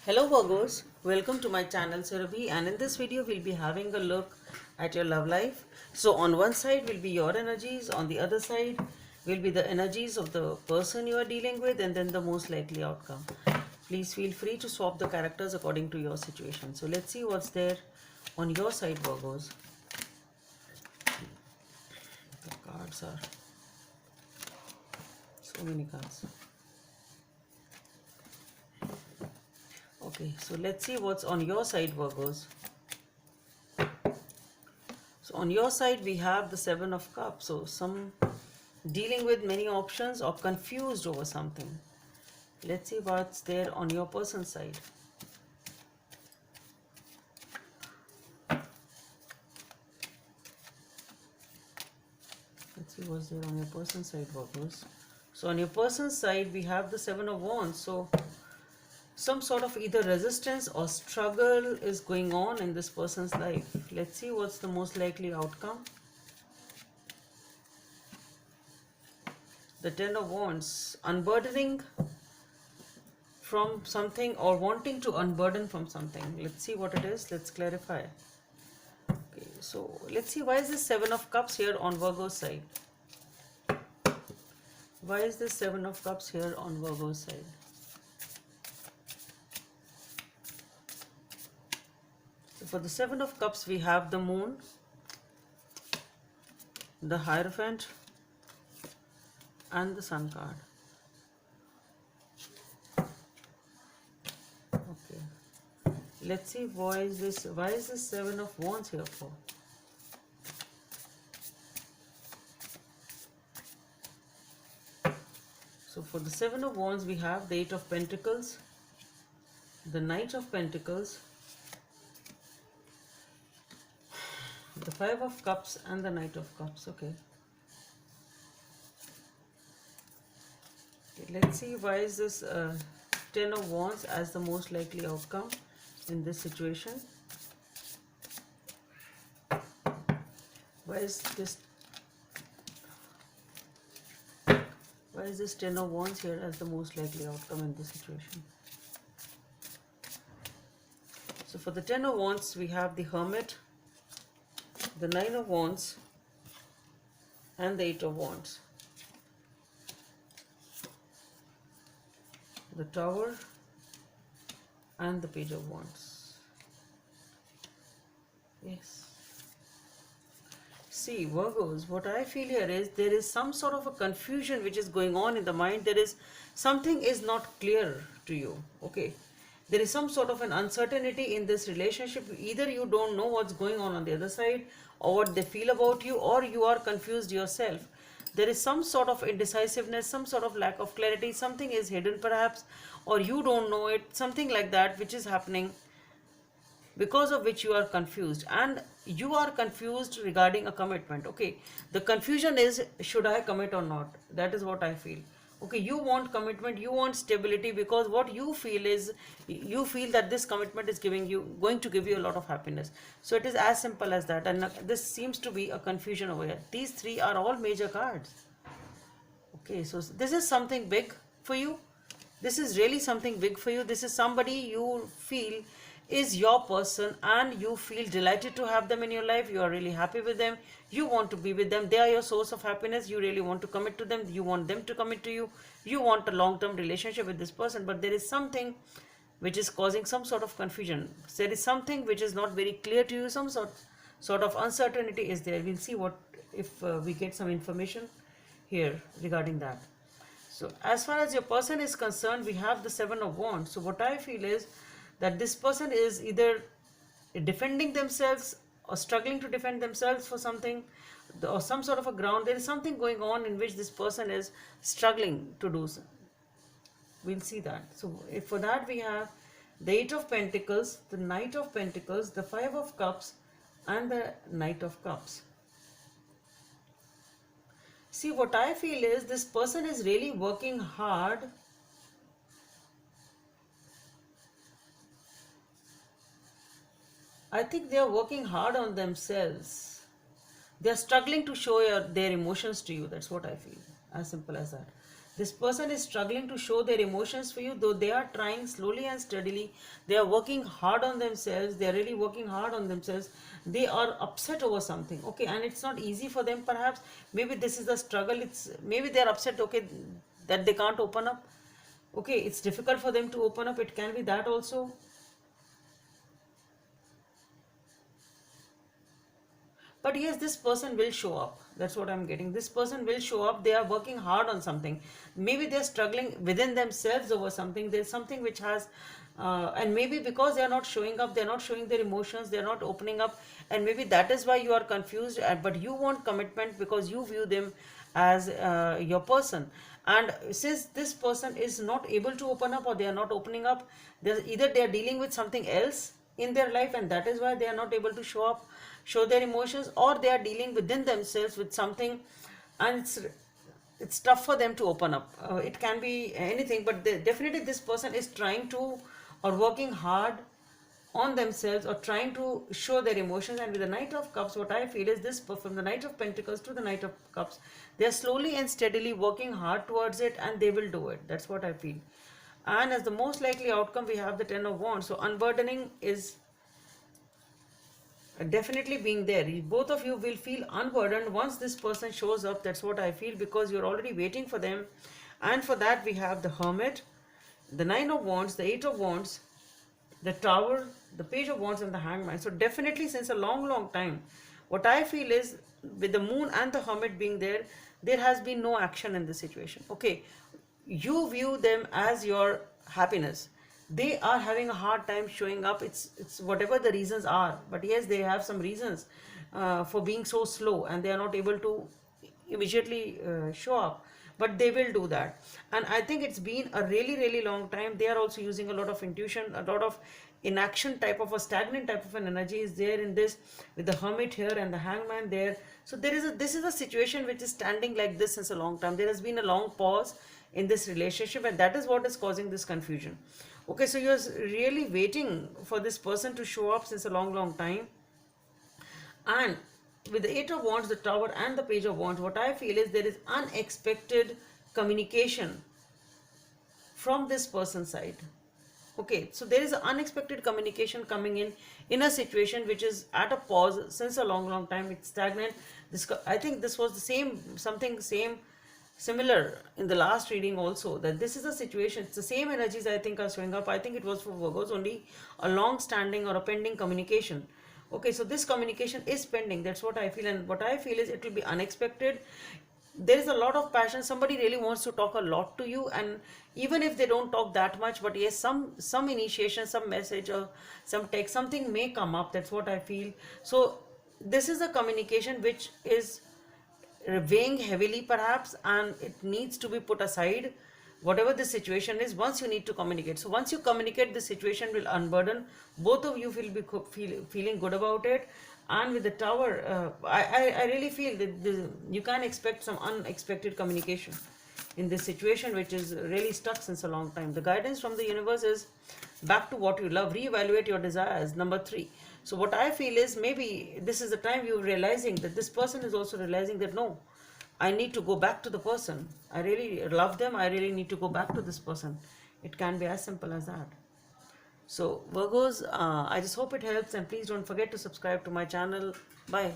Hello Virgos, welcome to my channel Surabhi, and in this video we'll be having a look at your love life. So on one side will be your energies, on the other side will be the energies of the person you are dealing with, and then the most likely outcome. Please feel free to swap the characters according to your situation. So let's see what's there on your side, Virgos. The cards are so many cards. Okay, so let's see what's on your side, Virgos. So on your side we have the Seven of Cups. So some dealing with many options or confused over something. Let's see what's there on your person's side. Let's see what's there on your person's side, Virgos. So on your person's side we have the Seven of Wands. So some sort of either resistance or struggle is going on in this person's life. Let's see what's the most likely outcome. The Ten of Wands, unburdening from something or wanting to unburden from something. Let's see what it is. Let's clarify. Okay, so let's see, why is this Seven of Cups here on Virgo's side? Why is this Seven of Cups here on Virgo's side? So for the Seven of Cups we have the Moon, the Hierophant, and the Sun card. Okay, let's see, why is this Seven of Wands here for? So for the Seven of Wands we have the Eight of Pentacles, the Knight of Pentacles, the Five of Cups, and the Knight of Cups. Okay, let's see, why is this Ten of Wands as the most likely outcome in this situation? Why is this Ten of Wands here as the most likely outcome in this situation? So for the Ten of Wands we have the Hermit, the Nine of Wands, and the Eight of Wands. The Tower and the Page of Wands. Yes. See, Virgos, what I feel here is there is some sort of a confusion which is going on in the mind. There is something is not clear to you. Okay. There is some sort of an uncertainty in this relationship. Either you don't know what's going on the other side, or what they feel about you, or you are confused yourself. There is some sort of indecisiveness, some sort of lack of clarity. Something is hidden perhaps, or you don't know it. Something like that which is happening, because of which you are confused, and you are confused regarding a commitment. Okay, the confusion is, should I commit or not? That is what I feel. Okay, you want commitment, you want stability, because what you feel is, you feel that this commitment is going to give you a lot of happiness. So it is as simple as that, and this seems to be a confusion over here. These three are all major cards. Okay, so this is something big for you. This is really something big for you. This is somebody you feel is your person, and you feel delighted to have them in your life. You are really happy with them. You want to be with them. They are your source of happiness. You really want to commit to them. You want them to commit to you. You want a long-term relationship with this person, but there is something which is causing some sort of confusion. There is something which is not very clear to you. Some sort of uncertainty is there. We'll see what if we get some information here regarding that. So as far as your person is concerned, we have the Seven of Wands. So what I feel is that this person is either defending themselves or struggling to defend themselves for something, or some sort of a ground. There is something going on in which this person is struggling to do so. We'll see that. So if for that we have the Eight of Pentacles, the Knight of Pentacles, the Five of Cups, and the Knight of Cups. See, what I feel is this person is really working hard I think they are working hard on themselves. They are struggling to show their emotions to you. That's what I feel. As simple as that. This person is struggling to show their emotions for you, though they are trying slowly and steadily. They are working hard on themselves. They are really working hard on themselves. They are upset over something, okay, and it's not easy for them. Perhaps maybe this is the struggle. It's maybe they are upset, okay, that they can't open up. Okay, it's difficult for them to open up. It can be that also. But yes, this person will show up. That's what I'm getting. This person will show up. They are working hard on something. Maybe they're struggling within themselves over something. There's something which has, and maybe because they are not showing up, they're not showing their emotions, they're not opening up, and maybe that is why you are confused. But you want commitment because you view them as your person. And since this person is not able to open up, or they are not opening up, there's either they are dealing with something else in their life, and that is why they are not able to show up, show their emotions, or they are dealing within themselves with something, and it's tough for them to open up. It can be anything, but definitely this person is trying to, or working hard on themselves, or trying to show their emotions. And with the Knight of Cups, what I feel is this, from the Knight of Pentacles to the Knight of Cups, they are slowly and steadily working hard towards it, and they will do it. That's what I feel. And as the most likely outcome, we have the Ten of Wands. So unburdening is definitely being there. Both of you will feel unburdened once this person shows up. That's what I feel, because you're already waiting for them. And for that, we have the Hermit, the Nine of Wands, the Eight of Wands, the Tower, the Page of Wands, and the Hangman. So definitely, since a long time, what I feel is, with the Moon and the Hermit being there, there has been no action in this situation. Okay, you view them as your happiness. They are having a hard time showing up. It's whatever the reasons are, but yes, they have some reasons for being so slow, and they are not able to immediately show up, but they will do that. And I think it's been a really long time. They are also using a lot of intuition, a lot of inaction, type of a stagnant type of an energy is there in this, with the Hermit here and the Hangman there. So this is a situation which is standing like this since a long time. There has been a long pause in this relationship, and that is what is causing this confusion. Okay, so you're really waiting for this person to show up since a long time. And with the Eight of Wands, the Tower, and the Page of Wands, what I feel is there is unexpected communication from this person's side. Okay, so there is an unexpected communication coming in a situation which is at a pause since a long time. It's stagnant. I think this was the same similar in the last reading also, that this is a situation, it's the same energies I think are showing up. I think it was for Virgos, only a long standing or a pending communication. Okay, so this communication is pending. That's what I feel. And what I feel is it will be unexpected. There is a lot of passion. Somebody really wants to talk a lot to you, and even if they don't talk that much, but yes, some initiation, some message, or some text, something may come up. That's what I feel. So this is a communication which is weighing heavily perhaps, and it needs to be put aside. Whatever the situation is, once you need to communicate. So once you communicate, the situation will unburden. Both of you will be feeling good about it. And with the Tower, I really feel that you can expect some unexpected communication in this situation, which is really stuck since a long time. The guidance from the universe is back to what you love, reevaluate your desires, number 3. So what I feel is, maybe this is the time you're realizing that this person is also realizing that, no, I need to go back to the person. I really love them. I really need to go back to this person. It can be as simple as that. So Virgos, I just hope it helps, and please don't forget to subscribe to my channel. Bye.